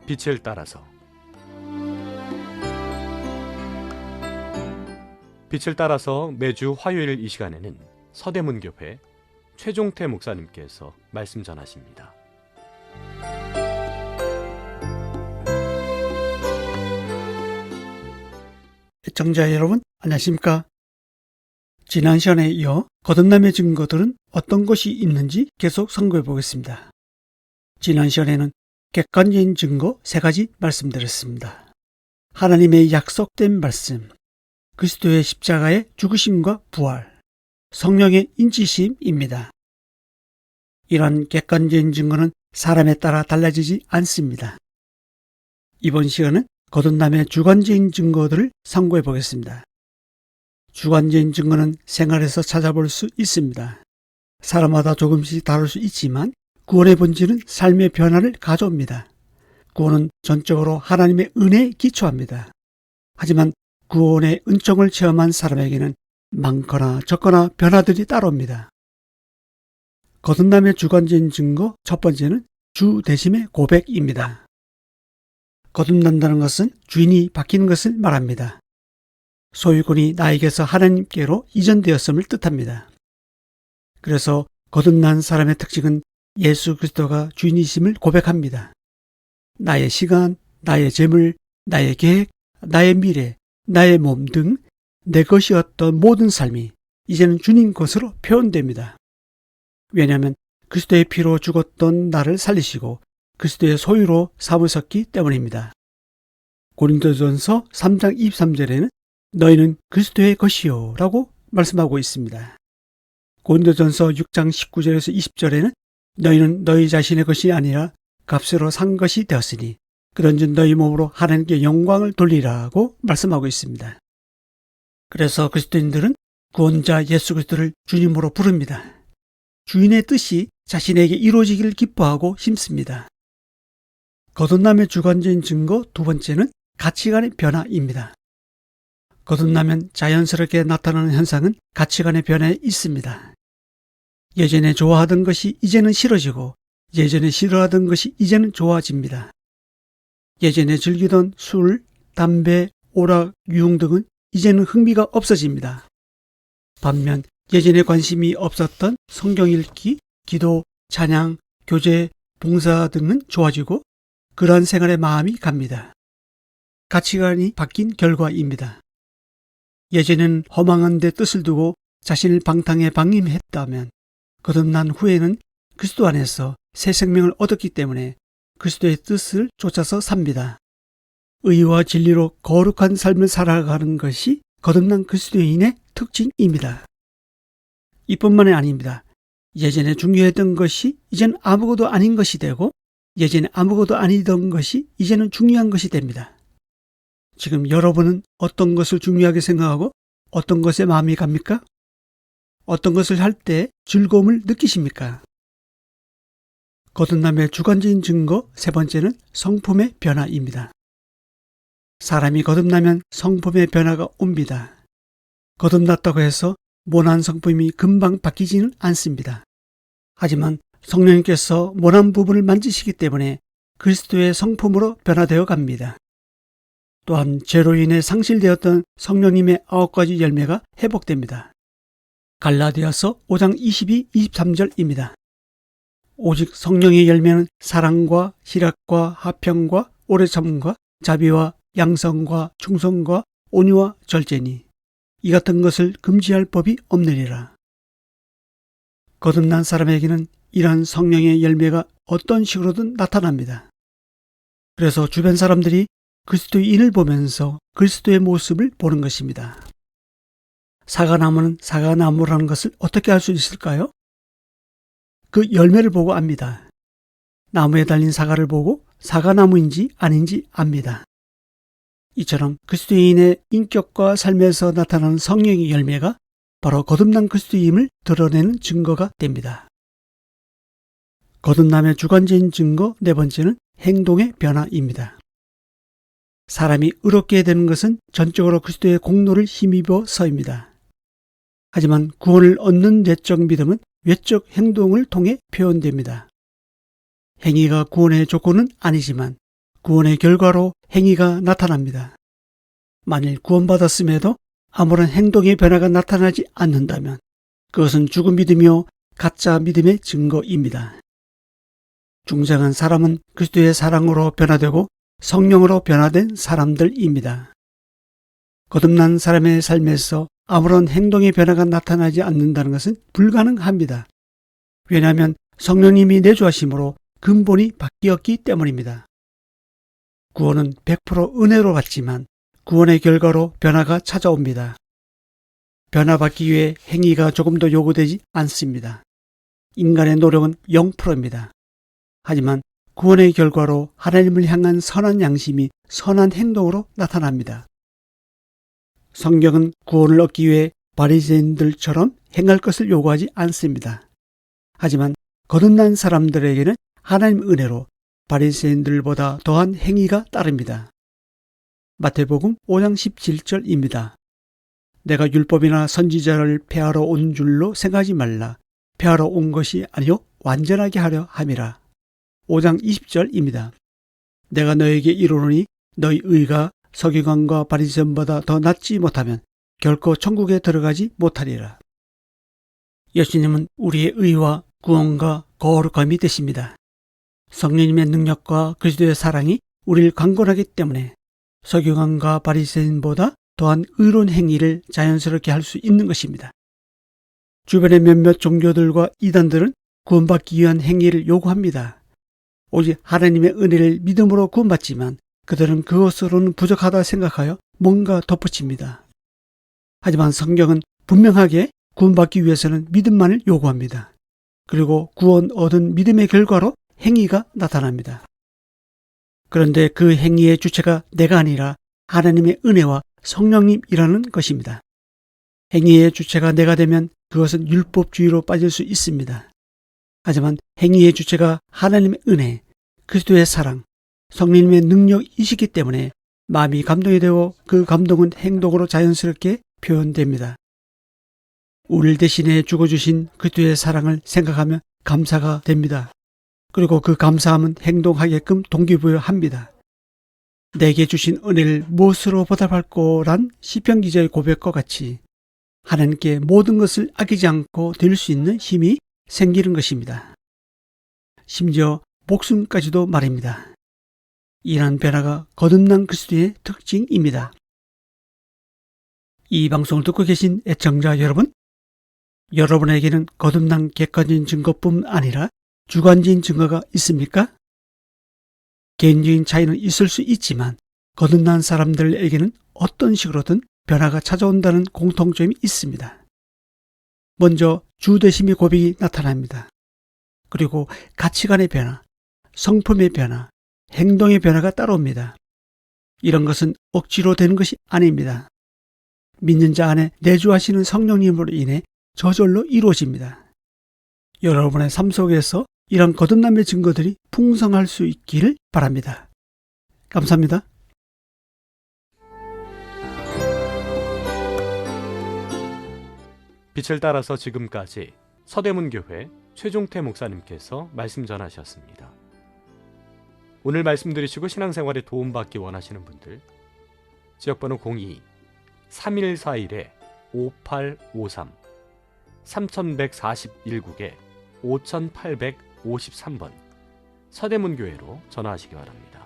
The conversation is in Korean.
빛을 따라서. 빛을 따라서 매주 화요일 이 시간에는 서대문교회 최종태 목사님께서 말씀 전하십니다. 시청자 여러분, 안녕하십니까? 지난 시간에 이어 거듭남의 증거들은 어떤 것이 있는지 계속 선고해 보겠습니다. 지난 시간에는 객관적인 증거 3가지 말씀드렸습니다. 하나님의 약속된 말씀, 그리스도의 십자가의 죽으심과 부활, 성령의 인치심입니다. 이런 객관적인 증거는 사람에 따라 달라지지 않습니다. 이번 시간은 거듭남의 주관적인 증거들을 상고해 보겠습니다. 주관적인 증거는 생활에서 찾아볼 수 있습니다. 사람마다 조금씩 다를 수 있지만 구원의 본질은 삶의 변화를 가져옵니다. 구원은 전적으로 하나님의 은혜에 기초합니다. 하지만 구원의 은총을 체험한 사람에게는 많거나 적거나 변화들이 따라옵니다. 거듭남의 주관적인 증거 첫 번째는 주 대심의 고백입니다. 거듭난다는 것은 주인이 바뀌는 것을 말합니다. 소유권이 나에게서 하나님께로 이전되었음을 뜻합니다. 그래서 거듭난 사람의 특징은 예수 그리스도가 주인이심을 고백합니다. 나의 시간, 나의 재물, 나의 계획, 나의 미래, 나의 몸 등 내 것이었던 모든 삶이 이제는 주님 것으로 표현됩니다. 왜냐하면 그리스도의 피로 죽었던 나를 살리시고 그리스도의 소유로 삼으셨기 때문입니다. 고린도전서 3장 23절에는 너희는 그리스도의 것이요 라고 말씀하고 있습니다. 고린도전서 6장 19절에서 20절에는 너희는 너희 자신의 것이 아니라 값으로 산 것이 되었으니 그런즉 너희 몸으로 하나님께 영광을 돌리라고 말씀하고 있습니다. 그래서 그리스도인들은 구원자 예수 그리스도를 주님으로 부릅니다. 주인의 뜻이 자신에게 이루어지기를 기뻐하고 힘씁니다. 거듭남의 주관적인 증거 두 번째는 가치관의 변화입니다. 거듭나면 자연스럽게 나타나는 현상은 가치관의 변화에 있습니다. 예전에 좋아하던 것이 이제는 싫어지고 예전에 싫어하던 것이 이제는 좋아집니다. 예전에 즐기던 술, 담배, 오락, 유흥 등은 이제는 흥미가 없어집니다. 반면 예전에 관심이 없었던 성경 읽기, 기도, 찬양, 교제, 봉사 등은 좋아지고 그러한 생활에 마음이 갑니다. 가치관이 바뀐 결과입니다. 예전에는 허망한 데 뜻을 두고 자신을 방탕에 방임했다면 거듭난 후에는 그리스도 안에서 새 생명을 얻었기 때문에 그리스도의 뜻을 쫓아서 삽니다. 의와 진리로 거룩한 삶을 살아가는 것이 거듭난 그리스도인의 특징입니다. 이뿐만이 아닙니다. 예전에 중요했던 것이 이제는 아무것도 아닌 것이 되고 예전에 아무것도 아니던 것이 이제는 중요한 것이 됩니다. 지금 여러분은 어떤 것을 중요하게 생각하고 어떤 것에 마음이 갑니까? 어떤 것을 할 때 즐거움을 느끼십니까? 거듭남의 주관적인 증거 세 번째는 성품의 변화입니다. 사람이 거듭나면 성품의 변화가 옵니다. 거듭났다고 해서 모난 성품이 금방 바뀌지는 않습니다. 하지만 성령님께서 모난 부분을 만지시기 때문에 그리스도의 성품으로 변화되어 갑니다. 또한 죄로 인해 상실되었던 성령님의 9가지 열매가 회복됩니다. 갈라디아서 5장 22, 23절입니다. 오직 성령의 열매는 사랑과 희락과 화평과 오래참음과 자비와 양성과 충성과 온유와 절제니 이 같은 것을 금지할 법이 없느니라. 거듭난 사람에게는 이러한 성령의 열매가 어떤 식으로든 나타납니다. 그래서 주변 사람들이 그리스도인을 보면서 그리스도의 모습을 보는 것입니다. 사과나무는 사과나무라는 것을 어떻게 알 수 있을까요? 그 열매를 보고 압니다. 나무에 달린 사과를 보고 사과나무인지 아닌지 압니다. 이처럼 그리스도인의 인격과 삶에서 나타나는 성령의 열매가 바로 거듭난 그리스도임을 드러내는 증거가 됩니다. 거듭남의 주관적인 증거 네 번째는 행동의 변화입니다. 사람이 의롭게 되는 것은 전적으로 그리스도의 공로를 힘입어서입니다. 하지만 구원을 얻는 내적 믿음은 외적 행동을 통해 표현됩니다. 행위가 구원의 조건은 아니지만 구원의 결과로 행위가 나타납니다. 만일 구원받았음에도 아무런 행동의 변화가 나타나지 않는다면 그것은 죽은 믿음이요 가짜 믿음의 증거입니다. 중생한 사람은 그리스도의 사랑으로 변화되고 성령으로 변화된 사람들입니다. 거듭난 사람의 삶에서 아무런 행동의 변화가 나타나지 않는다는 것은 불가능합니다. 왜냐하면 성령님이 내주하심으로 근본이 바뀌었기 때문입니다. 구원은 100% 은혜로 받지만 구원의 결과로 변화가 찾아옵니다. 변화받기 위해 행위가 조금도 요구되지 않습니다. 인간의 노력은 0%입니다. 하지만 구원의 결과로 하나님을 향한 선한 양심이 선한 행동으로 나타납니다. 성경은 구원을 얻기 위해 바리새인들처럼 행할 것을 요구하지 않습니다. 하지만 거듭난 사람들에게는 하나님 은혜로 바리새인들보다 더한 행위가 따릅니다. 마태복음 5장 17절입니다. 내가 율법이나 선지자를 폐하러 온 줄로 생각하지 말라. 폐하러 온 것이 아니요 완전하게 하려 함이라. 5장 20절입니다. 내가 너에게 이르노니 너희 의가 서기관과 바리새인보다 더 낫지 못하면 결코 천국에 들어가지 못하리라. 예수님은 우리의 의와 구원과 거룩함이 되십니다. 성령님의 능력과 그리스도의 사랑이 우리를 강권하기 때문에 서기관과 바리새인보다 더한 의로운 행위를 자연스럽게 할 수 있는 것입니다. 주변의 몇몇 종교들과 이단들은 구원받기 위한 행위를 요구합니다. 오직 하나님의 은혜를 믿음으로 구원받지만 그들은 그것으로는 부족하다 생각하여 뭔가 덧붙입니다. 하지만 성경은 분명하게 구원받기 위해서는 믿음만을 요구합니다. 그리고 구원 얻은 믿음의 결과로 행위가 나타납니다. 그런데 그 행위의 주체가 내가 아니라 하나님의 은혜와 성령님이라는 것입니다. 행위의 주체가 내가 되면 그것은 율법주의로 빠질 수 있습니다. 하지만 행위의 주체가 하나님의 은혜, 그리스도의 사랑, 성령님의 능력이시기 때문에 마음이 감동이 되고 그 감동은 행동으로 자연스럽게 표현됩니다. 우리를 대신해 죽어주신 그리스도의 사랑을 생각하며 감사가 됩니다. 그리고 그 감사함은 행동하게끔 동기부여합니다. 내게 주신 은혜를 무엇으로 보답할꼬란 시편 기자의 고백과 같이 하나님께 모든 것을 아끼지 않고 드릴 수 있는 힘이 생기는 것입니다. 심지어 목숨까지도 말입니다. 이러한 변화가 거듭난 그리스도의 특징입니다. 이 방송을 듣고 계신 애청자 여러분, 여러분에게는 거듭난 객관적인 증거뿐 아니라 주관적인 증거가 있습니까? 개인적인 차이는 있을 수 있지만 거듭난 사람들에게는 어떤 식으로든 변화가 찾아온다는 공통점이 있습니다. 먼저 주되심의 고백이 나타납니다. 그리고 가치관의 변화, 성품의 변화, 행동의 변화가 따라옵니다. 이런 것은 억지로 되는 것이 아닙니다. 믿는 자 안에 내주하시는 성령님으로 인해 저절로 이루어집니다. 여러분의 삶 속에서 이런 거듭남의 증거들이 풍성할 수 있기를 바랍니다. 감사합니다. 빛을 따라서 지금까지 서대문교회 최종태 목사님께서 말씀 전하셨습니다. 오늘 말씀 들으시고 신앙생활에 도움받기 원하시는 분들 지역번호 02-3141-5853 3141국에 5853번 서대문교회로 전화하시기 바랍니다.